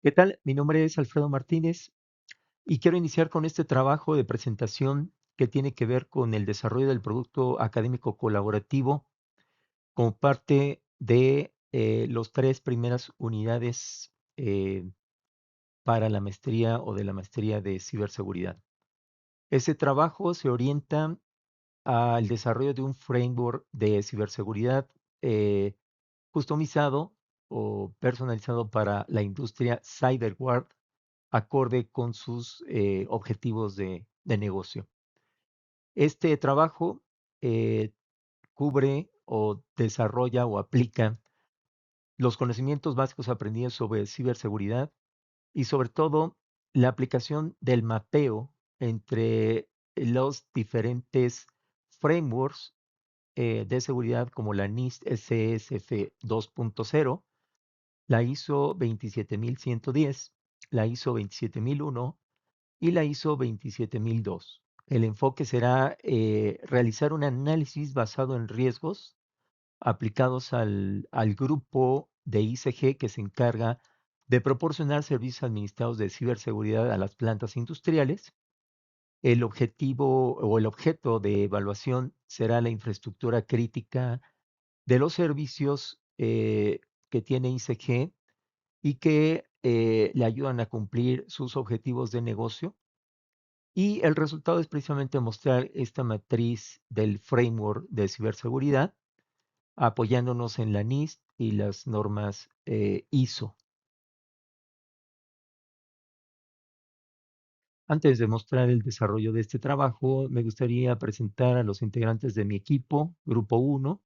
¿Qué tal? Mi nombre es Alfredo Martínez y quiero iniciar con este trabajo de presentación que tiene que ver con el desarrollo del producto académico colaborativo como parte de los tres primeras unidades para la maestría o de la maestría de ciberseguridad. Ese trabajo se orienta al desarrollo de un framework de ciberseguridad eh, customizado o personalizado para la industria cyberware acorde con sus objetivos de negocio. Este trabajo eh, cubre o desarrolla o aplica los conocimientos básicos aprendidos sobre ciberseguridad y sobre todo la aplicación del mapeo entre los diferentes frameworks de seguridad como la NIST SSF 2.0, la ISO 27110, la ISO 27001 y la ISO 27002. El enfoque será realizar un análisis basado en riesgos aplicados al grupo de ICG que se encarga de proporcionar servicios administrados de ciberseguridad a las plantas industriales. El objetivo o el objeto de evaluación será la infraestructura crítica de los servicios que tiene ICG y que le ayudan a cumplir sus objetivos de negocio. Y el resultado es precisamente mostrar esta matriz del framework de ciberseguridad, apoyándonos en la NIST y las normas ISO. Antes de mostrar el desarrollo de este trabajo, me gustaría presentar a los integrantes de mi equipo, Grupo 1,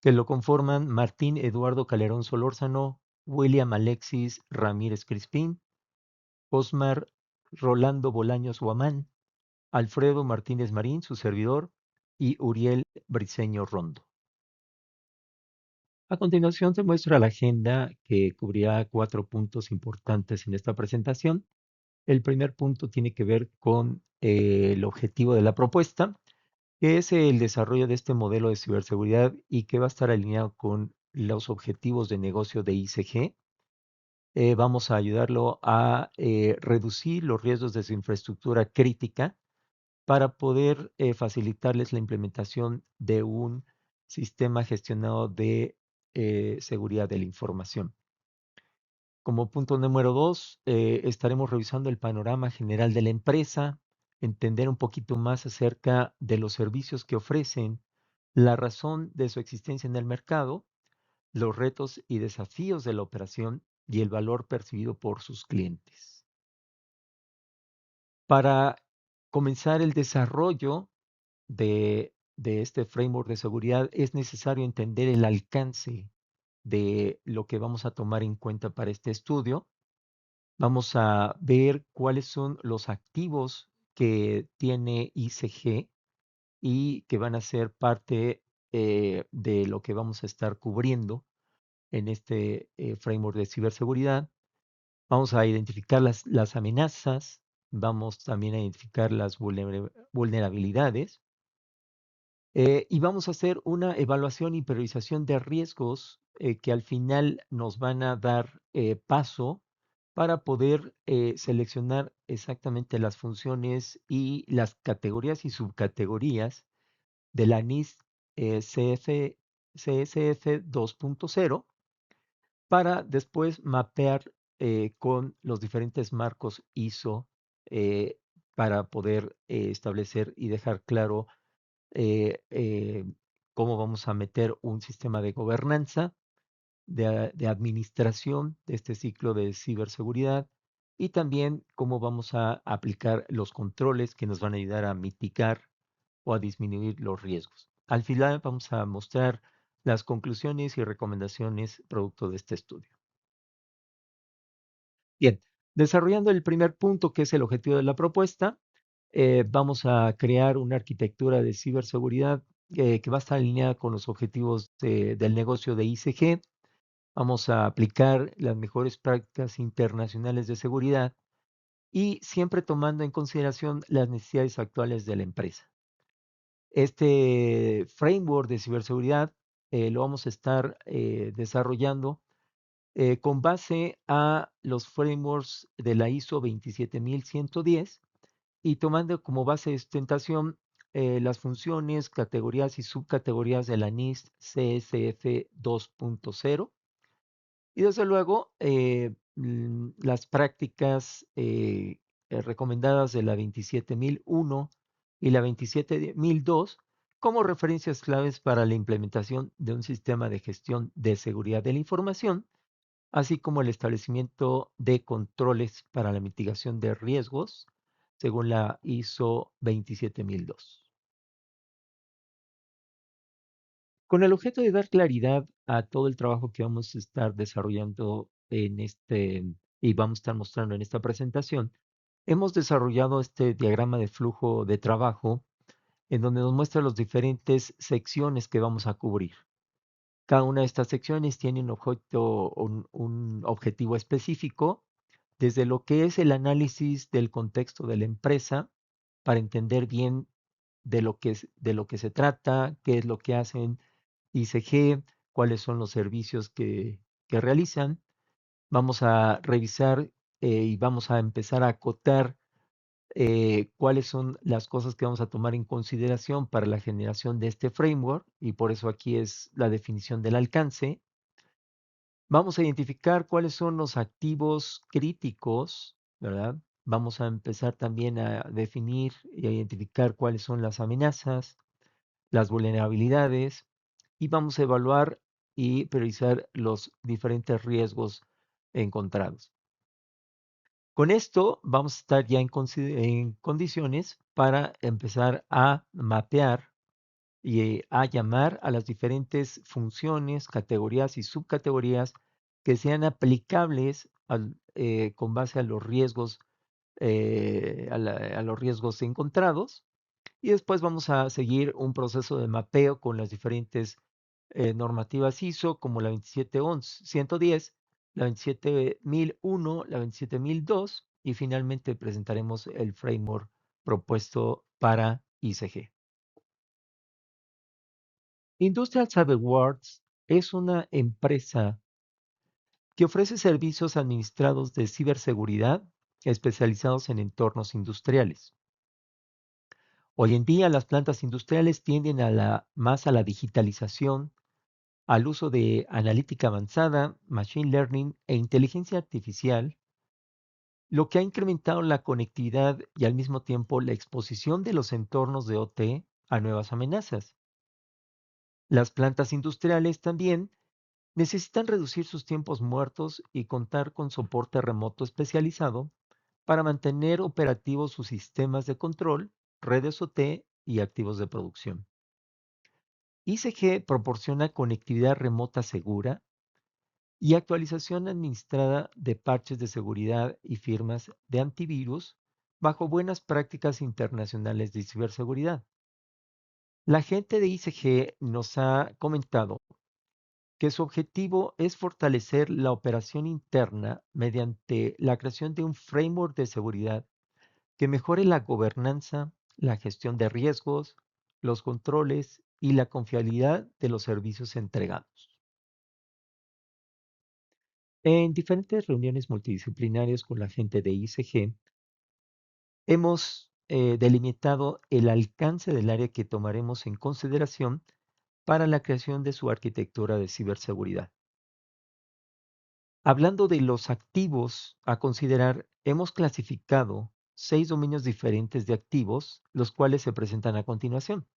que lo conforman Martín Eduardo Calderón Solórzano, William Alexis Ramírez Crispín, Osmar Rolando Bolaños Guamán, Alfredo Martínez Marín, su servidor, y Uriel Briceño Rondo. A continuación se muestra la agenda que cubrirá 4 puntos importantes en esta presentación. El primer punto tiene que ver con el objetivo de la propuesta, que es el desarrollo de este modelo de ciberseguridad y que va a estar alineado con los objetivos de negocio de ICG. Vamos a ayudarlo a reducir los riesgos de su infraestructura crítica para poder facilitarles la implementación de un sistema gestionado de seguridad de la información. Como punto número 2, estaremos revisando el panorama general de la empresa, entender un poquito más acerca de los servicios que ofrecen, la razón de su existencia en el mercado, los retos y desafíos de la operación y el valor percibido por sus clientes. Para comenzar el desarrollo de este framework de seguridad, es necesario entender el alcance de lo que vamos a tomar en cuenta para este estudio. Vamos a ver cuáles son los activos que tiene ICG y que van a ser parte de lo que vamos a estar cubriendo en este framework de ciberseguridad. Vamos a identificar las amenazas, vamos también a identificar las vulnerabilidades. Y vamos a hacer una evaluación y priorización de riesgos que al final nos van a dar paso para poder seleccionar exactamente las funciones y las categorías y subcategorías de la NIST CSF 2.0 para después mapear con los diferentes marcos ISO eh, para poder establecer y dejar claro eh, eh, cómo vamos a meter un sistema de gobernanza, de administración de este ciclo de ciberseguridad y también cómo vamos a aplicar los controles que nos van a ayudar a mitigar o a disminuir los riesgos. Al final vamos a mostrar las conclusiones y recomendaciones producto de este estudio. Bien, desarrollando el primer punto, que es el objetivo de la propuesta, vamos a crear una arquitectura de ciberseguridad que va a estar alineada con los objetivos del negocio de ICG. Vamos a aplicar las mejores prácticas internacionales de seguridad y siempre tomando en consideración las necesidades actuales de la empresa. Este framework de ciberseguridad lo vamos a estar desarrollando con base a los frameworks de la ISO 27110 y tomando como base de sustentación las funciones, categorías y subcategorías de la NIST CSF 2.0 y desde luego las prácticas recomendadas de la 27001 y la 27002 como referencias claves para la implementación de un sistema de gestión de seguridad de la información, así como el establecimiento de controles para la mitigación de riesgos, según la ISO 27002. Con el objeto de dar claridad a todo el trabajo que vamos a estar desarrollando en y vamos a estar mostrando en esta presentación, hemos desarrollado este diagrama de flujo de trabajo en donde nos muestra las diferentes secciones que vamos a cubrir. Cada una de estas secciones tiene un objetivo específico, desde lo que es el análisis del contexto de la empresa, para entender bien de lo que se trata, qué es lo que hacen ICG, cuáles son los servicios que realizan. Vamos a revisar y vamos a empezar a acotar cuáles son las cosas que vamos a tomar en consideración para la generación de este framework y por eso aquí es la definición del alcance. Vamos a identificar cuáles son los activos críticos, ¿verdad? Vamos a empezar también a definir y a identificar cuáles son las amenazas, las vulnerabilidades y vamos a evaluar y priorizar los diferentes riesgos encontrados. Con esto vamos a estar ya en condiciones para empezar a mapear y a llamar a las diferentes funciones, categorías y subcategorías que sean aplicables con base a los riesgos, a los riesgos encontrados. Y después vamos a seguir un proceso de mapeo con las diferentes normativas ISO, como la 27110, la 27001, la 27002, y finalmente presentaremos el framework propuesto para ICG. Industrial CyberWorks es una empresa que ofrece servicios administrados de ciberseguridad especializados en entornos industriales. Hoy en día las plantas industriales tienden más a la digitalización, al uso de analítica avanzada, machine learning e inteligencia artificial, lo que ha incrementado la conectividad y al mismo tiempo la exposición de los entornos de OT a nuevas amenazas. Las plantas industriales también necesitan reducir sus tiempos muertos y contar con soporte remoto especializado para mantener operativos sus sistemas de control, redes OT y activos de producción. ICG proporciona conectividad remota segura y actualización administrada de parches de seguridad y firmas de antivirus bajo buenas prácticas internacionales de ciberseguridad. La gente de ICG nos ha comentado que su objetivo es fortalecer la operación interna mediante la creación de un framework de seguridad que mejore la gobernanza, la gestión de riesgos, los controles y la confiabilidad de los servicios entregados. En diferentes reuniones multidisciplinarias con la gente de ICG, hemos delimitado el alcance del área que tomaremos en consideración para la creación de su arquitectura de ciberseguridad. Hablando de los activos a considerar, hemos clasificado 6 dominios diferentes de activos, los cuales se presentan a continuación.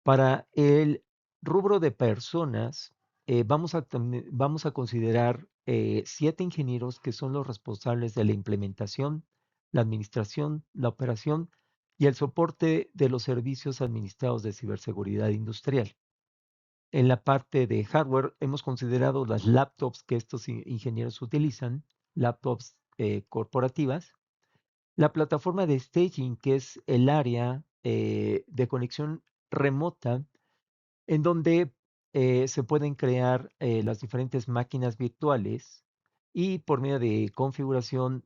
Para el rubro de personas, vamos a considerar 7 ingenieros que son los responsables de la implementación, la administración, la operación y el soporte de los servicios administrados de ciberseguridad industrial. En la parte de hardware, hemos considerado las laptops que estos ingenieros utilizan, laptops corporativas, la plataforma de staging, que es el área de conexión remota en donde se pueden crear las diferentes máquinas virtuales y por medio de configuración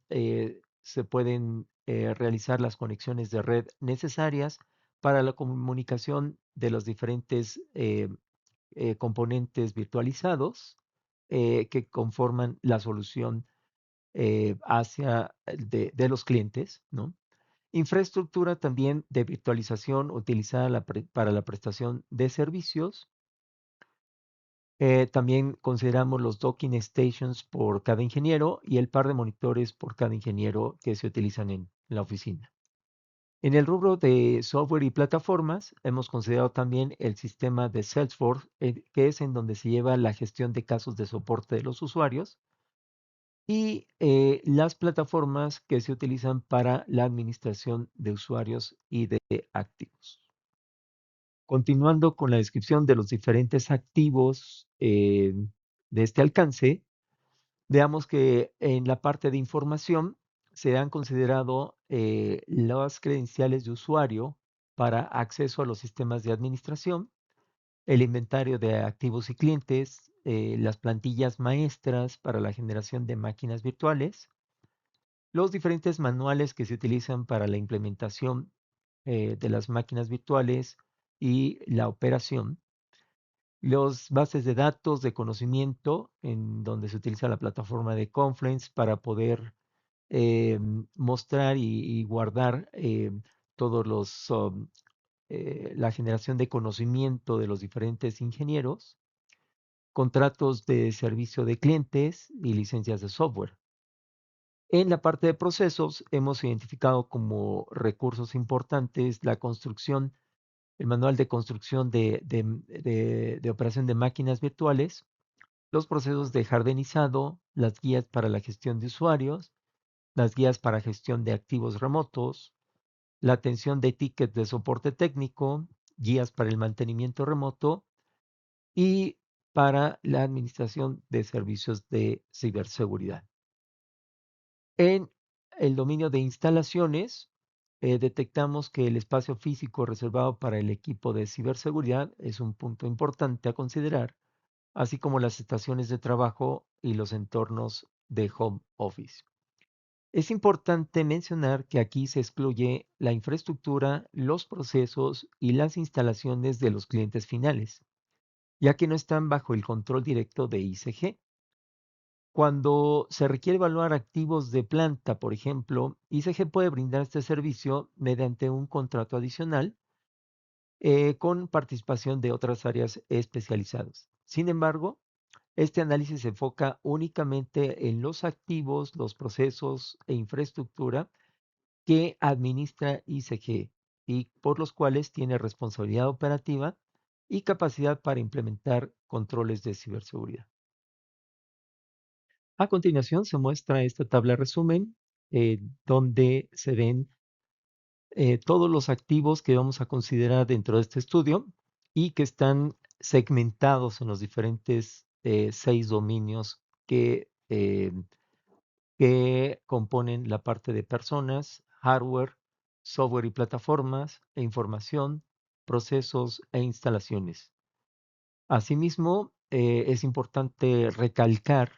se pueden realizar las conexiones de red necesarias para la comunicación de los diferentes componentes virtualizados que conforman la solución de los clientes, ¿no? Infraestructura también de virtualización utilizada para la prestación de servicios. También consideramos los docking stations por cada ingeniero y el par de monitores por cada ingeniero que se utilizan en la oficina. En el rubro de software y plataformas, hemos considerado también el sistema de Salesforce, que es en donde se lleva la gestión de casos de soporte de los usuarios, y las plataformas que se utilizan para la administración de usuarios y de activos. Continuando con la descripción de los diferentes activos de este alcance, veamos que en la parte de información se han considerado las credenciales de usuario para acceso a los sistemas de administración, el inventario de activos y clientes, las plantillas maestras para la generación de máquinas virtuales, los diferentes manuales que se utilizan para la implementación de las máquinas virtuales y la operación, los bases de datos de conocimiento en donde se utiliza la plataforma de Confluence para poder mostrar y guardar todos la generación de conocimiento de los diferentes ingenieros, contratos de servicio de clientes y licencias de software. En la parte de procesos hemos identificado como recursos importantes la construcción, el manual de construcción de operación de máquinas virtuales, los procesos de jardinizado, las guías para la gestión de usuarios, las guías para gestión de activos remotos, la atención de tickets de soporte técnico, guías para el mantenimiento remoto y para la administración de servicios de ciberseguridad. En el dominio de instalaciones, detectamos que el espacio físico reservado para el equipo de ciberseguridad es un punto importante a considerar, así como las estaciones de trabajo y los entornos de home office. Es importante mencionar que aquí se excluye la infraestructura, los procesos y las instalaciones de los clientes finales, ya que no están bajo el control directo de ICG. Cuando se requiere evaluar activos de planta, por ejemplo, ICG puede brindar este servicio mediante un contrato adicional con participación de otras áreas especializadas. Sin embargo, este análisis se enfoca únicamente en los activos, los procesos e infraestructura que administra ICG y por los cuales tiene responsabilidad operativa y capacidad para implementar controles de ciberseguridad. A continuación se muestra esta tabla resumen donde se ven todos los activos que vamos a considerar dentro de este estudio y que están segmentados en los diferentes 6 dominios que componen la parte de personas, hardware, software y plataformas, e información, procesos e instalaciones. Asimismo, es importante recalcar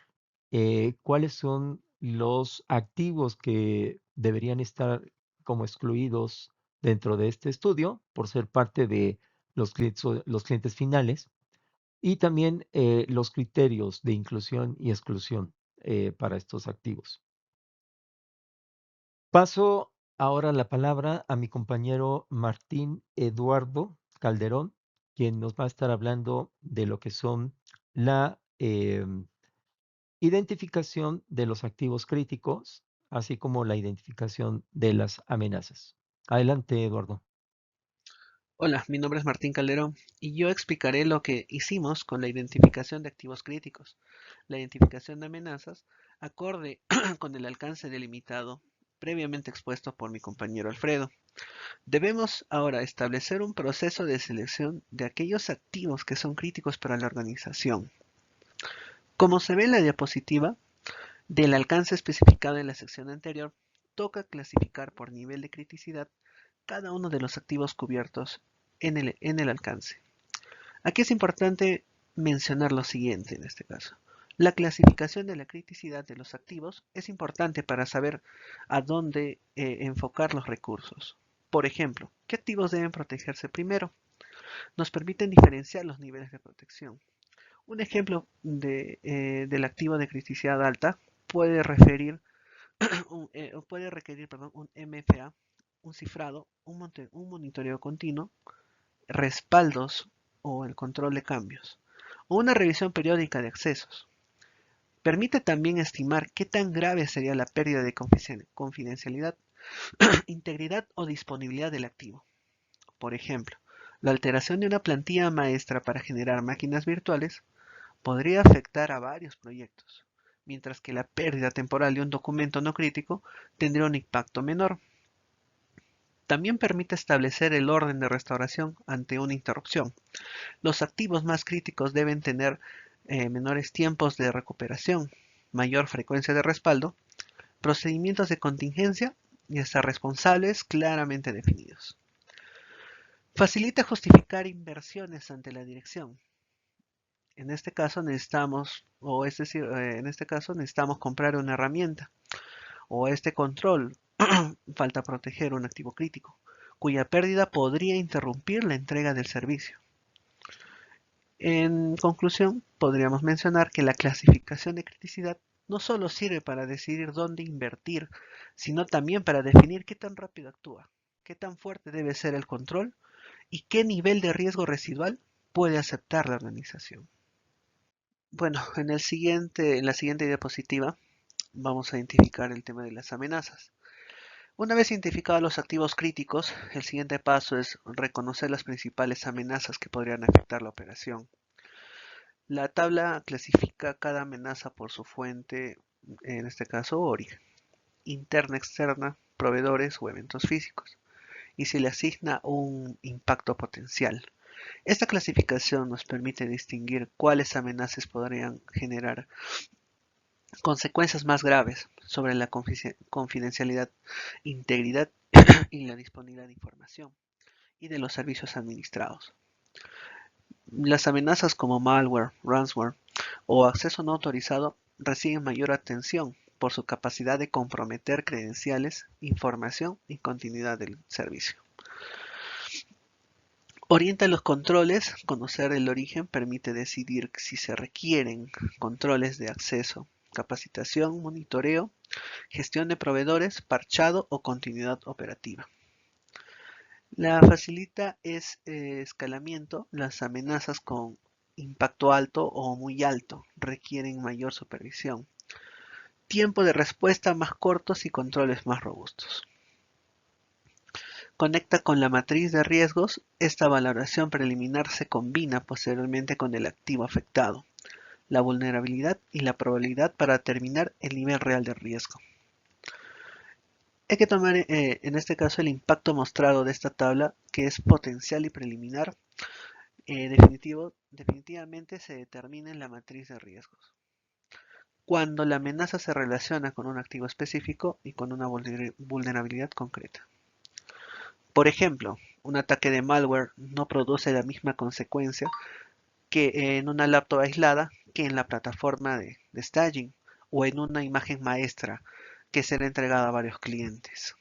cuáles son los activos que deberían estar como excluidos dentro de este estudio por ser parte de los clientes finales y también los criterios de inclusión y exclusión para estos activos. Paso ahora la palabra a mi compañero Martín Eduardo Calderón, quien nos va a estar hablando de lo que son la identificación de los activos críticos, así como la identificación de las amenazas. Adelante, Eduardo. Hola, mi nombre es Martín Calderón y yo explicaré lo que hicimos con la identificación de activos críticos, la identificación de amenazas, acorde con el alcance delimitado previamente expuesto por mi compañero Alfredo. Debemos ahora establecer un proceso de selección de aquellos activos que son críticos para la organización. Como se ve en la diapositiva, del alcance especificado en la sección anterior, toca clasificar por nivel de criticidad cada uno de los activos cubiertos en el alcance. Aquí es importante mencionar lo siguiente en este caso. La clasificación de la criticidad de los activos es importante para saber a dónde enfocar los recursos. Por ejemplo, ¿qué activos deben protegerse primero? Nos permiten diferenciar los niveles de protección. Un ejemplo del activo de criticidad alta puede referir puede requerir, perdón, un MFA, un cifrado, un monitoreo continuo, respaldos o el control de cambios, o una revisión periódica de accesos. Permite también estimar qué tan grave sería la pérdida de confidencialidad, integridad o disponibilidad del activo. Por ejemplo, la alteración de una plantilla maestra para generar máquinas virtuales podría afectar a varios proyectos, mientras que la pérdida temporal de un documento no crítico tendría un impacto menor. También permite establecer el orden de restauración ante una interrupción. Los activos más críticos deben tener menores tiempos de recuperación, mayor frecuencia de respaldo, procedimientos de contingencia y hasta responsables claramente definidos. Facilita justificar inversiones ante la dirección. En este caso necesitamos, o es decir, en este caso necesitamos comprar una herramienta o este control. Falta proteger un activo crítico, cuya pérdida podría interrumpir la entrega del servicio. En conclusión, podríamos mencionar que la clasificación de criticidad no solo sirve para decidir dónde invertir, sino también para definir qué tan rápido actúa, qué tan fuerte debe ser el control y qué nivel de riesgo residual puede aceptar la organización. Bueno, en la siguiente diapositiva vamos a identificar el tema de las amenazas. Una vez identificados los activos críticos, el siguiente paso es reconocer las principales amenazas que podrían afectar la operación. La tabla clasifica cada amenaza por su fuente, en este caso origen, interna, externa, proveedores o eventos físicos, y se le asigna un impacto potencial. Esta clasificación nos permite distinguir cuáles amenazas podrían generar consecuencias más graves sobre la confidencialidad, integridad y la disponibilidad de información y de los servicios administrados. Las amenazas como malware, ransomware o acceso no autorizado reciben mayor atención por su capacidad de comprometer credenciales, información y continuidad del servicio. Orienta los controles, conocer el origen permite decidir si se requieren controles de acceso, capacitación, monitoreo, gestión de proveedores, parchado o continuidad operativa. La facilita es escalamiento. Las amenazas con impacto alto o muy alto requieren mayor supervisión. Tiempo de respuesta más cortos y controles más robustos. Conecta con la matriz de riesgos. Esta valoración preliminar se combina posteriormente con el activo afectado, la vulnerabilidad y la probabilidad para determinar el nivel real de riesgo. Hay que tomar en este caso el impacto mostrado de esta tabla, que es potencial y preliminar. Definitivamente se determina en la matriz de riesgos. Cuando la amenaza se relaciona con un activo específico y con una vulnerabilidad concreta. Por ejemplo, un ataque de malware no produce la misma consecuencia que en una laptop aislada que en la plataforma de staging o en una imagen maestra que será entregada a varios clientes.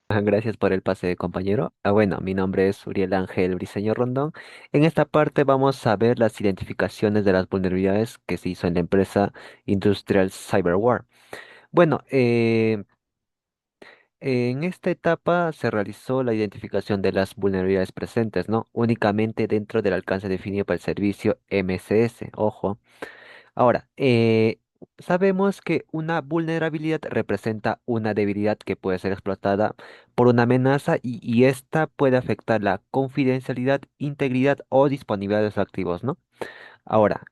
Gracias por el pase, compañero. Bueno, mi nombre es Uriel Ángel Briceño Rondón. En esta parte vamos a ver las identificaciones de las vulnerabilidades que se hizo en la empresa Industrial Cyberware. Bueno, en esta etapa se realizó la identificación de las vulnerabilidades presentes, ¿no? Únicamente dentro del alcance definido para el servicio MSS. Ojo. Ahora, sabemos que una vulnerabilidad representa una debilidad que puede ser explotada por una amenaza y esta puede afectar la confidencialidad, integridad o disponibilidad de los activos, ¿no? Ahora,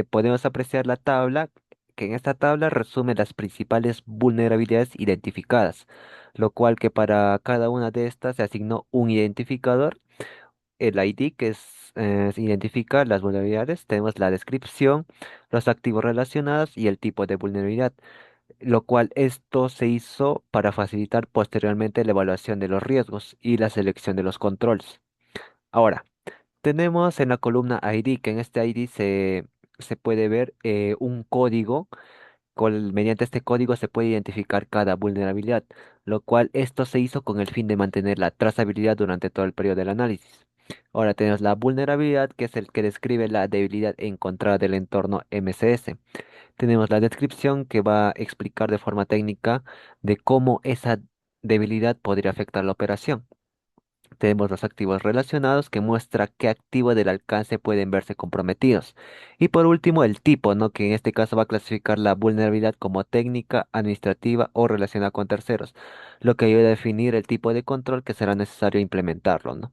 podemos apreciar la tabla, que en esta tabla resume las principales vulnerabilidades identificadas, lo cual que para cada una de estas se asignó un identificador, el ID, que identifica las vulnerabilidades. Tenemos la descripción, los activos relacionados y el tipo de vulnerabilidad, lo cual esto se hizo para facilitar posteriormente la evaluación de los riesgos y la selección de los controles. Ahora, tenemos en la columna ID, que en este ID se puede ver un código. Mediante este código se puede identificar cada vulnerabilidad, lo cual esto se hizo con el fin de mantener la trazabilidad durante todo el periodo del análisis. Ahora tenemos la vulnerabilidad, que es el que describe la debilidad encontrada del entorno MCS. Tenemos la descripción que va a explicar de forma técnica de cómo esa debilidad podría afectar la operación. Tenemos los activos relacionados que muestra qué activo del alcance pueden verse comprometidos. Y por último, el tipo, ¿no? Que en este caso va a clasificar la vulnerabilidad como técnica, administrativa o relacionada con terceros, lo que ayuda a definir el tipo de control que será necesario implementarlo, ¿no?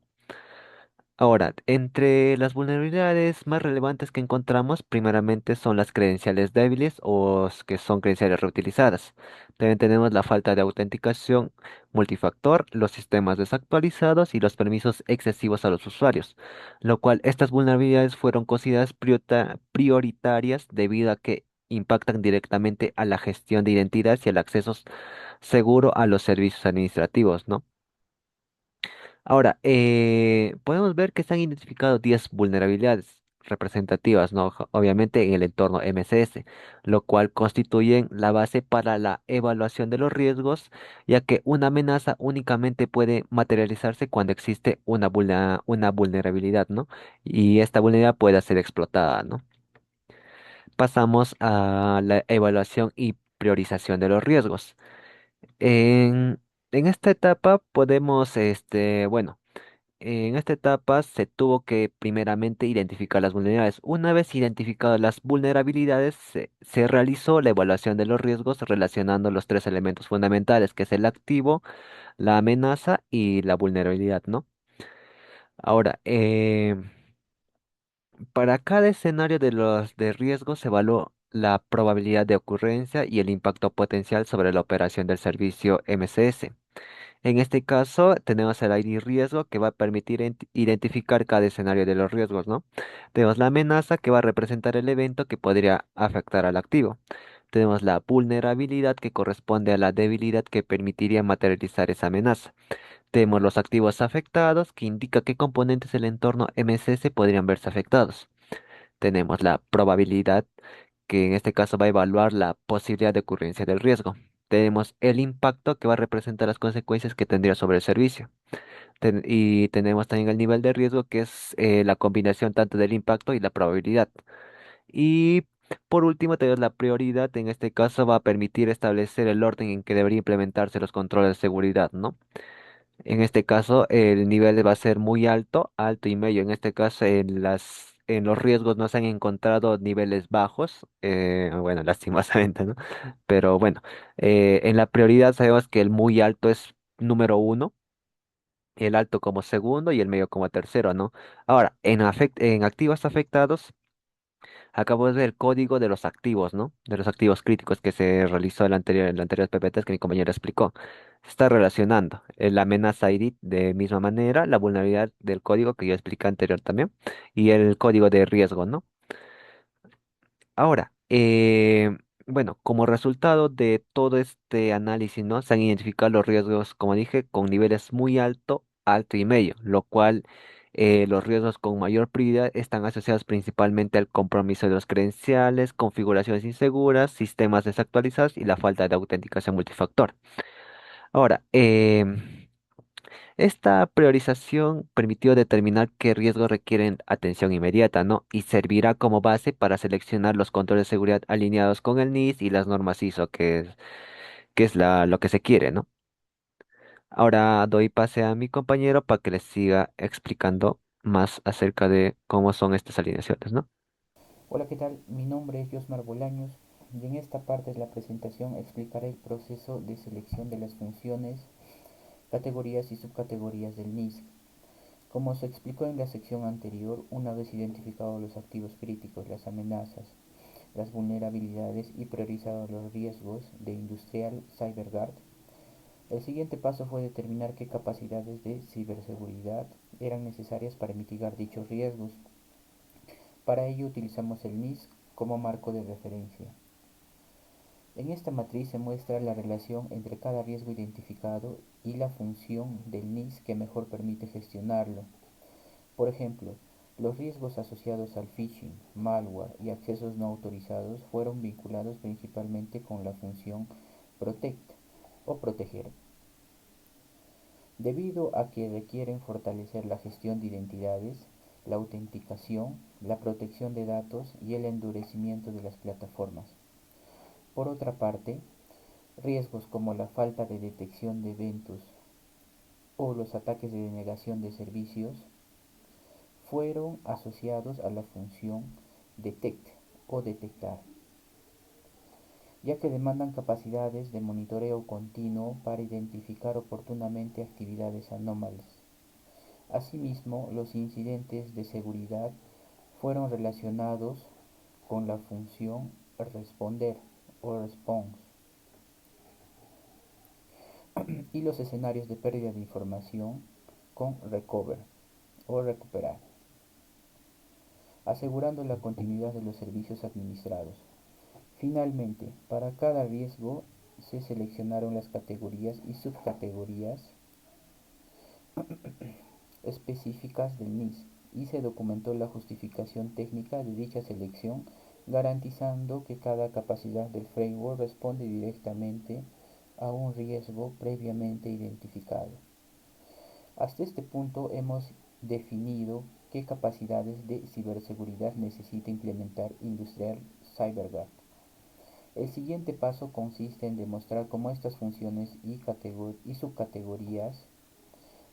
Ahora, entre las vulnerabilidades más relevantes que encontramos, primeramente son las credenciales débiles o que son credenciales reutilizadas. También tenemos la falta de autenticación multifactor, los sistemas desactualizados y los permisos excesivos a los usuarios, lo cual estas vulnerabilidades fueron consideradas prioritarias debido a que impactan directamente a la gestión de identidades y el acceso seguro a los servicios administrativos, ¿no? Ahora, podemos ver que se han identificado 10 vulnerabilidades representativas, ¿no? Obviamente en el entorno MCS, lo cual constituyen la base para la evaluación de los riesgos, ya que una amenaza únicamente puede materializarse cuando existe una vulnerabilidad, ¿no? Y esta vulnerabilidad puede ser explotada, ¿no? Pasamos a la evaluación y priorización de los riesgos. En, en esta etapa podemos, bueno, en esta etapa se tuvo que primeramente identificar las vulnerabilidades. Una vez identificadas las vulnerabilidades, se realizó la evaluación de los riesgos relacionando los tres elementos fundamentales, que es el activo, la amenaza y la vulnerabilidad, ¿no? Ahora, para cada escenario de los de riesgo se evaluó la probabilidad de ocurrencia y el impacto potencial sobre la operación del servicio MCS. En este caso, tenemos el ID riesgo que va a permitir identificar cada escenario de los riesgos, ¿no? Tenemos la amenaza que va a representar el evento que podría afectar al activo. Tenemos la vulnerabilidad que corresponde a la debilidad que permitiría materializar esa amenaza. Tenemos los activos afectados que indica qué componentes del entorno MSS podrían verse afectados. Tenemos la probabilidad que en este caso va a evaluar la posibilidad de ocurrencia del riesgo. Tenemos el impacto que va a representar las consecuencias que tendría sobre el servicio. Y tenemos también el nivel de riesgo que es la combinación tanto del impacto y la probabilidad. Y por último tenemos la prioridad. En este caso va a permitir establecer el orden en que debería implementarse los controles de seguridad, ¿no? En este caso, el nivel va a ser muy alto, alto y medio. En este caso, en los riesgos no se han encontrado niveles bajos, bueno, lastimosamente, ¿no? Pero bueno, en la prioridad sabemos que el muy alto es número uno, el alto como segundo y el medio como tercero, ¿no? Ahora, en activos afectados, acabo de ver el código de los activos, ¿no? De los activos críticos que se realizó en el anterior PPT que mi compañero explicó. Se está relacionando la amenaza ID de misma manera, la vulnerabilidad del código que yo expliqué anterior también, y el código de riesgo, ¿no? Ahora, bueno, como resultado de todo este análisis, ¿no? Se han identificado los riesgos, como dije, con niveles muy alto, alto y medio, lo cual los riesgos con mayor prioridad están asociados principalmente al compromiso de los credenciales, configuraciones inseguras, sistemas desactualizados y la falta de autenticación multifactor. Ahora, esta priorización permitió determinar qué riesgos requieren atención inmediata, ¿no? Y servirá como base para seleccionar los controles de seguridad alineados con el NIS y las normas ISO, que es lo que se quiere, ¿no? Ahora doy pase a mi compañero para que les siga explicando más acerca de cómo son estas alineaciones, ¿no? Hola, ¿qué tal? Mi nombre es Josmar Bolaños y en esta parte de la presentación explicaré el proceso de selección de las funciones, categorías y subcategorías del NISC. Como se explicó en la sección anterior, una vez identificados los activos críticos, las amenazas, las vulnerabilidades y priorizados los riesgos de Industrial CyberGuard, el siguiente paso fue determinar qué capacidades de ciberseguridad eran necesarias para mitigar dichos riesgos. Para ello utilizamos el NISC como marco de referencia. En esta matriz se muestra la relación entre cada riesgo identificado y la función del NIS que mejor permite gestionarlo. Por ejemplo, los riesgos asociados al phishing, malware y accesos no autorizados fueron vinculados principalmente con la función protect o proteger. debido a que requieren fortalecer la gestión de identidades, la autenticación, la protección de datos y el endurecimiento de las plataformas. Por otra parte, riesgos como la falta de detección de eventos o los ataques de denegación de servicios fueron asociados a la función detect o detectar, ya que demandan capacidades de monitoreo continuo para identificar oportunamente actividades anómalas. Asimismo, los incidentes de seguridad fueron relacionados con la función responder o response y los escenarios de pérdida de información con recover o recuperar, asegurando la continuidad de los servicios administrados. Finalmente, para cada riesgo se seleccionaron las categorías y subcategorías específicas del NIS y se documentó la justificación técnica de dicha selección, garantizando que cada capacidad del framework responde directamente a un riesgo previamente identificado. Hasta este punto hemos definido qué capacidades de ciberseguridad necesita implementar Industrial CyberGuard. El siguiente paso consiste en demostrar cómo estas funciones y subcategorías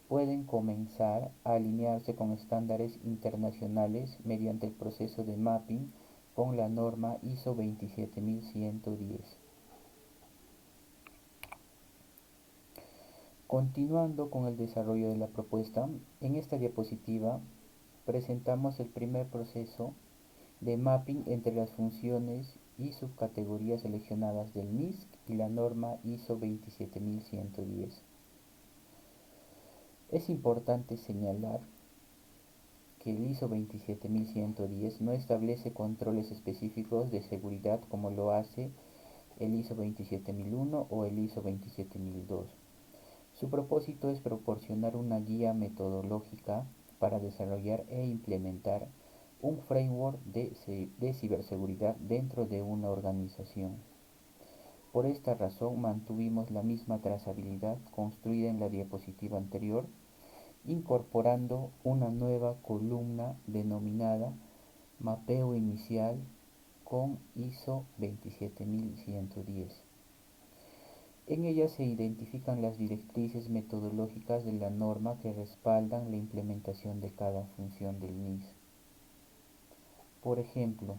pueden comenzar a alinearse con estándares internacionales mediante el proceso de mapping con la norma ISO 27110. Continuando con el desarrollo de la propuesta, en esta diapositiva presentamos el primer proceso de mapping entre las funciones y subcategorías seleccionadas del NIST y la norma ISO 27110. Es importante señalar que el ISO 27110 no establece controles específicos de seguridad como lo hace el ISO 27001 o el ISO 27002. Su propósito es proporcionar una guía metodológica para desarrollar e implementar un framework de ciberseguridad dentro de una organización. Por esta razón mantuvimos la misma trazabilidad construida en la diapositiva anterior, incorporando una nueva columna denominada Mapeo Inicial con ISO 27110. En ella se identifican las directrices metodológicas de la norma que respaldan la implementación de cada función del NIS. Por ejemplo,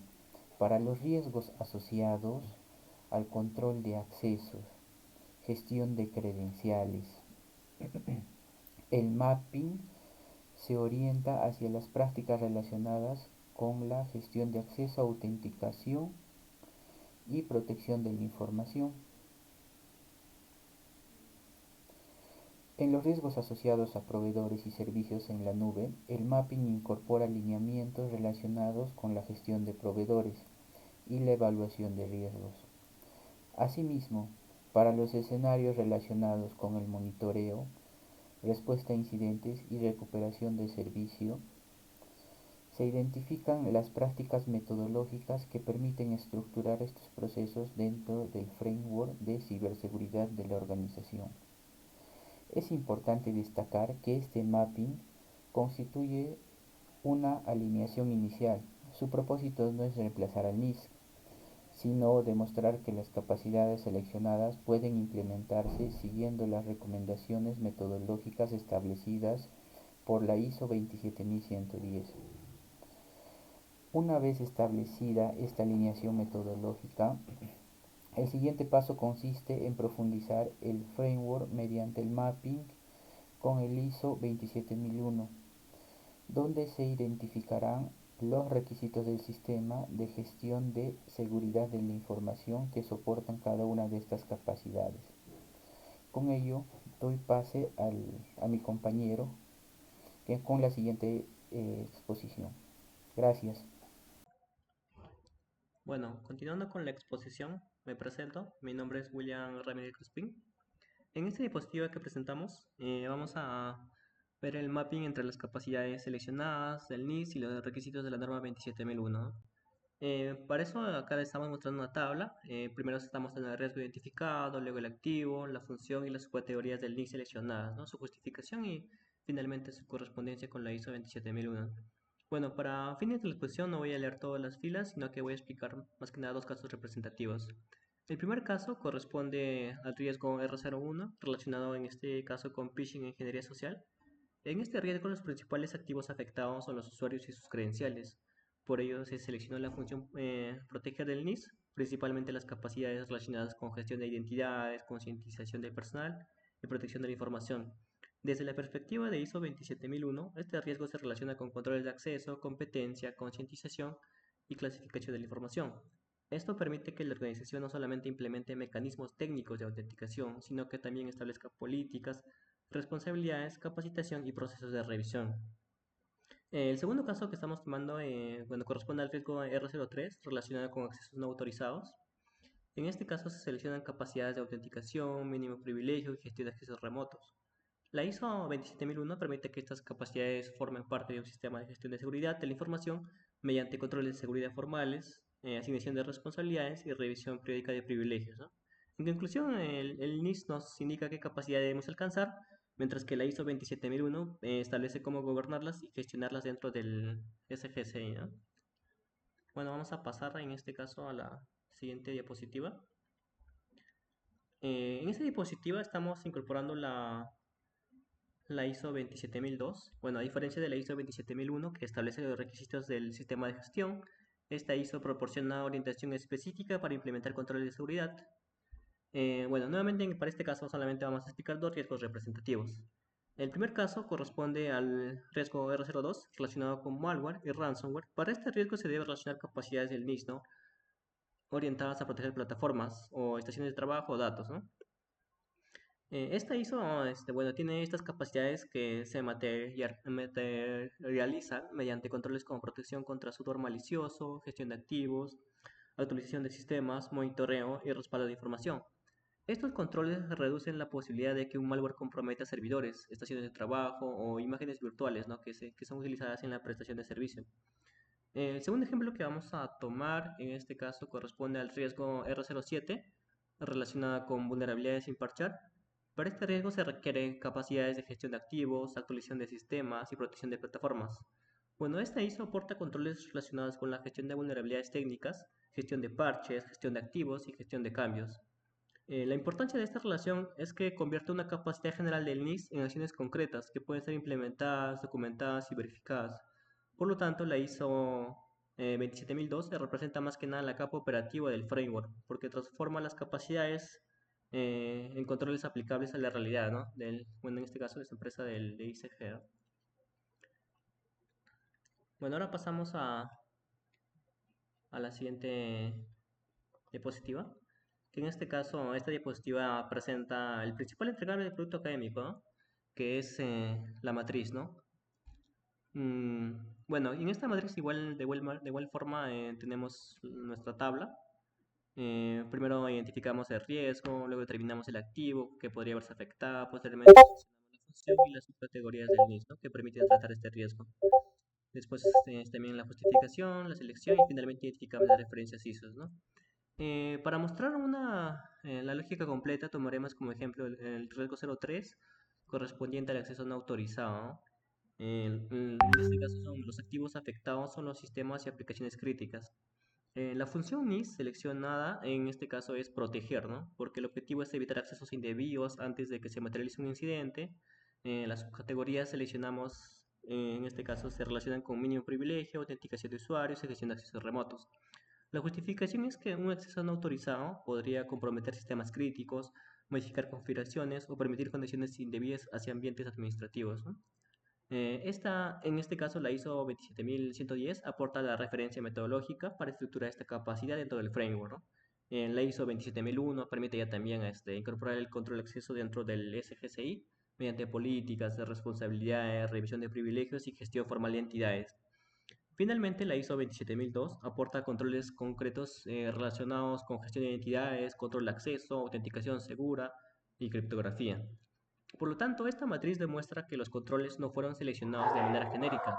para los riesgos asociados al control de accesos, gestión de credenciales, el mapping se orienta hacia las prácticas relacionadas con la gestión de acceso, autenticación y protección de la información. En los riesgos asociados a proveedores y servicios en la nube, el mapping incorpora lineamientos relacionados con la gestión de proveedores y la evaluación de riesgos. Asimismo, para los escenarios relacionados con el monitoreo, respuesta a incidentes y recuperación de servicio, se identifican las prácticas metodológicas que permiten estructurar estos procesos dentro del framework de ciberseguridad de la organización. Es importante destacar que este mapping constituye una alineación inicial. Su propósito no es reemplazar al NIST, sino demostrar que las capacidades seleccionadas pueden implementarse siguiendo las recomendaciones metodológicas establecidas por la ISO 27110. Una vez establecida esta alineación metodológica, el siguiente paso consiste en profundizar el framework mediante el mapping con el ISO 27001, donde se identificarán los requisitos del sistema de gestión de seguridad de la información que soportan cada una de estas capacidades. Con ello, doy pase a mi compañero con la siguiente exposición. Gracias. Bueno, continuando con la exposición, me presento. Mi nombre es William Ramírez Crispín. En esta diapositiva que presentamos, vamos a ver el mapping entre las capacidades seleccionadas del NIS y los requisitos de la norma 27001. Para eso acá le estamos mostrando una tabla. Primero estamos en el riesgo identificado, luego el activo, la función y las subcategorías del NIC seleccionadas, ¿no? Su justificación y finalmente su correspondencia con la ISO 27001. Bueno, para fines de la exposición no voy a leer todas las filas, sino que voy a explicar más que nada dos casos representativos. El primer caso corresponde al riesgo R01, relacionado en este caso con phishing en ingeniería social. En este riesgo, los principales activos afectados son los usuarios y sus credenciales. Por ello, se seleccionó la función proteger del NIS, principalmente las capacidades relacionadas con gestión de identidades, concientización del personal y protección de la información. Desde la perspectiva de ISO 27001, este riesgo se relaciona con controles de acceso, competencia, concientización y clasificación de la información. Esto permite que la organización no solamente implemente mecanismos técnicos de autenticación, sino que también establezca políticas, responsabilidades, capacitación y procesos de revisión. El segundo caso que estamos tomando corresponde al riesgo R03 relacionado con accesos no autorizados. En este caso se seleccionan capacidades de autenticación, mínimo privilegio y gestión de accesos remotos. La ISO 27001 permite que estas capacidades formen parte de un sistema de gestión de seguridad de la información mediante controles de seguridad formales, asignación de responsabilidades y revisión periódica de privilegios, ¿no? En conclusión, el NIST nos indica qué capacidad debemos alcanzar, mientras que la ISO 27001 establece cómo gobernarlas y gestionarlas dentro del SGCI, ¿no? Bueno, vamos a pasar en este caso a la siguiente diapositiva. En esta diapositiva estamos incorporando la ISO 27002. Bueno, a diferencia de la ISO 27001 que establece los requisitos del sistema de gestión, esta ISO proporciona orientación específica para implementar controles de seguridad. Bueno, nuevamente para este caso solamente vamos a explicar dos riesgos representativos. El primer caso corresponde al riesgo R02 relacionado con malware y ransomware. Para este riesgo se debe relacionar capacidades del NIS, ¿no? Orientadas a proteger plataformas o estaciones de trabajo o datos, ¿no? Esta ISO, bueno, tiene estas capacidades que se materializan mediante controles como protección contra software malicioso, gestión de activos, actualización de sistemas, monitoreo y respaldo de información. Estos controles reducen la posibilidad de que un malware comprometa servidores, estaciones de trabajo o imágenes virtuales, ¿no? que son utilizadas en la prestación de servicio. El segundo ejemplo que vamos a tomar en este caso corresponde al riesgo R07 relacionado con vulnerabilidades sin parchar. Para este riesgo se requieren capacidades de gestión de activos, actualización de sistemas y protección de plataformas. Bueno, esta ISO aporta controles relacionados con la gestión de vulnerabilidades técnicas, gestión de parches, gestión de activos y gestión de cambios. La importancia de esta relación es que convierte una capacidad general del NIST en acciones concretas que pueden ser implementadas, documentadas y verificadas. Por lo tanto, la ISO 27002 representa más que nada la capa operativa del framework, porque transforma las capacidades en controles aplicables a la realidad, ¿no? Bueno, en este caso es empresa de ICG, ¿no? Bueno, ahora pasamos a la siguiente diapositiva, que en este caso, esta diapositiva presenta el principal entregable del producto académico, ¿no? Que es la matriz, ¿no? Bueno, en esta matriz de igual forma tenemos nuestra tabla. Primero identificamos el riesgo, luego determinamos el activo que podría verse afectado, posteriormente seleccionamos la función y las subcategorías del mismo que permiten tratar este riesgo. Después también la justificación, la selección y finalmente identificamos las referencias ISO, ¿no? Para mostrar la lógica completa, tomaremos como ejemplo el riesgo 03 correspondiente al acceso no autorizado, ¿no? En este caso los activos afectados son los sistemas y aplicaciones críticas. La función NIS seleccionada en este caso es proteger, ¿no? Porque el objetivo es evitar accesos indebidos antes de que se materialice un incidente. Las subcategorías seleccionamos, en este caso se relacionan con mínimo privilegio, autenticación de usuarios y gestión de accesos remotos. La justificación es que un acceso no autorizado podría comprometer sistemas críticos, modificar configuraciones o permitir conexiones indebidas hacia ambientes administrativos, ¿no? En este caso, la ISO 27110 aporta la referencia metodológica para estructurar esta capacidad dentro del framework, ¿no? En la ISO 27001 permite ya también incorporar el control de acceso dentro del SGCI mediante políticas de responsabilidades, revisión de privilegios y gestión formal de entidades. Finalmente, la ISO 27002 aporta controles concretos relacionados con gestión de identidades, control de acceso, autenticación segura y criptografía. Por lo tanto, esta matriz demuestra que los controles no fueron seleccionados de manera genérica.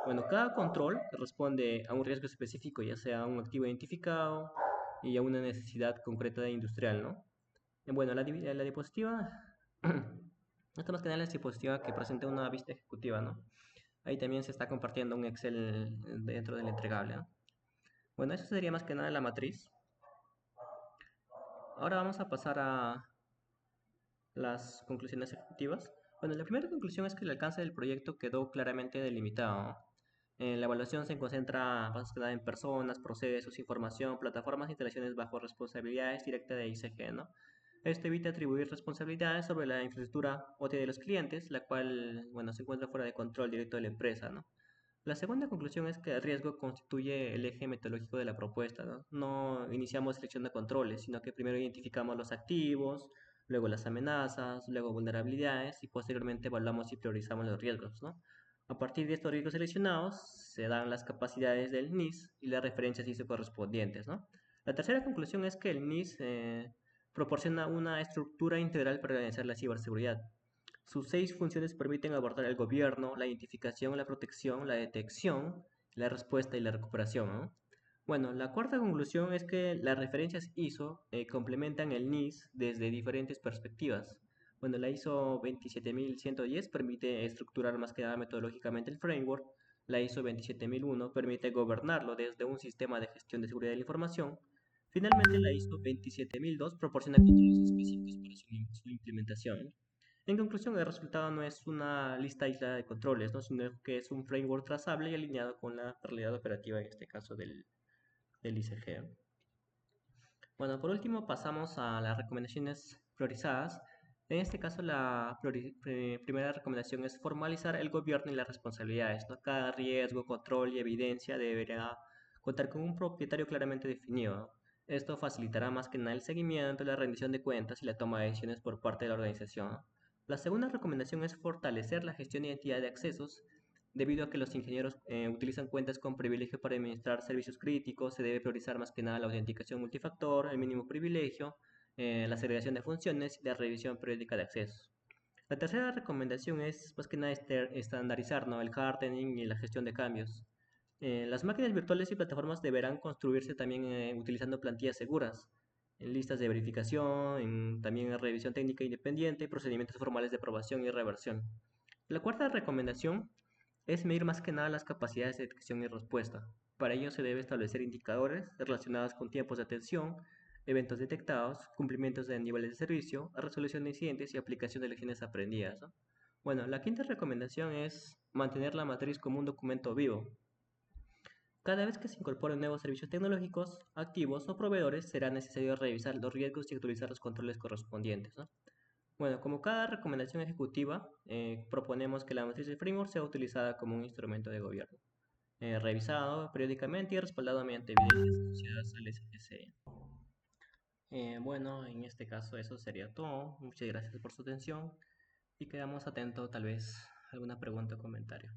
Bueno, cada control responde a un riesgo específico, ya sea a un activo identificado y a una necesidad concreta de industrial, ¿no? Bueno, la diapositiva, esta más que nada es la diapositiva que presenta una vista ejecutiva, ¿no? Ahí también se está compartiendo un Excel dentro del entregable, ¿no? Bueno, eso sería más que nada la matriz. Ahora vamos a pasar a las conclusiones ejecutivas. Bueno, la primera conclusión es que el alcance del proyecto quedó claramente delimitado, ¿no? La evaluación se concentra más que nada en personas, procesos, información, plataformas e instalaciones bajo responsabilidades directas de ICG, ¿no? Esto evita atribuir responsabilidades sobre la infraestructura OT de los clientes, la cual, bueno, se encuentra fuera de control directo de la empresa, ¿no? La segunda conclusión es que el riesgo constituye el eje metodológico de la propuesta, ¿no? No iniciamos selección de controles, sino que primero identificamos los activos, luego las amenazas, luego vulnerabilidades y posteriormente evaluamos y priorizamos los riesgos, ¿no? A partir de estos riesgos seleccionados se dan las capacidades del NIS y las referencias ISO correspondientes, ¿no? La tercera conclusión es que el NIS proporciona una estructura integral para organizar la ciberseguridad. Sus 6 funciones permiten abordar el gobierno, la identificación, la protección, la detección, la respuesta y la recuperación, ¿no? Bueno, la cuarta conclusión es que las referencias ISO complementan el NIS desde diferentes perspectivas. Bueno, la ISO 27110 permite estructurar más que nada metodológicamente el framework. La ISO 27001 permite gobernarlo desde un sistema de gestión de seguridad de la información. Finalmente, la ISO 27002 proporciona controles específicos para su implementación. En conclusión, el resultado no es una lista aislada de controles, ¿no? Sino que es un framework trazable y alineado con la realidad operativa, en este caso del ICG. Bueno, por último pasamos a las recomendaciones priorizadas. En este caso, la primera recomendación es formalizar el gobierno y las responsabilidades, ¿no? Cada riesgo, control y evidencia deberá contar con un propietario claramente definido, ¿no? Esto facilitará más que nada el seguimiento, la rendición de cuentas y la toma de decisiones por parte de la organización, ¿no? La segunda recomendación es fortalecer la gestión y identidad de accesos. Debido a que los ingenieros utilizan cuentas con privilegio para administrar servicios críticos, se debe priorizar más que nada la autenticación multifactor, el mínimo privilegio, la segregación de funciones y la revisión periódica de accesos. La tercera recomendación es más que nada estandarizar, ¿no? El hardening y la gestión de cambios. Las máquinas virtuales y plataformas deberán construirse también utilizando plantillas seguras, en listas de verificación, también en revisión técnica independiente y procedimientos formales de aprobación y reversión. La cuarta recomendación es medir más que nada las capacidades de detección y respuesta. Para ello se debe establecer indicadores relacionados con tiempos de atención, eventos detectados, cumplimientos de niveles de servicio, resolución de incidentes y aplicación de lecciones aprendidas, ¿no? Bueno, la quinta recomendación es mantener la matriz como un documento vivo. Cada vez que se incorporen nuevos servicios tecnológicos, activos o proveedores, será necesario revisar los riesgos y actualizar los controles correspondientes, ¿no? Bueno, como cada recomendación ejecutiva, proponemos que la matriz de framework sea utilizada como un instrumento de gobierno, revisado periódicamente y respaldado mediante evidencias asociadas al SGC. Bueno, en este caso eso sería todo. Muchas gracias por su atención y quedamos atentos tal vez a alguna pregunta o comentario.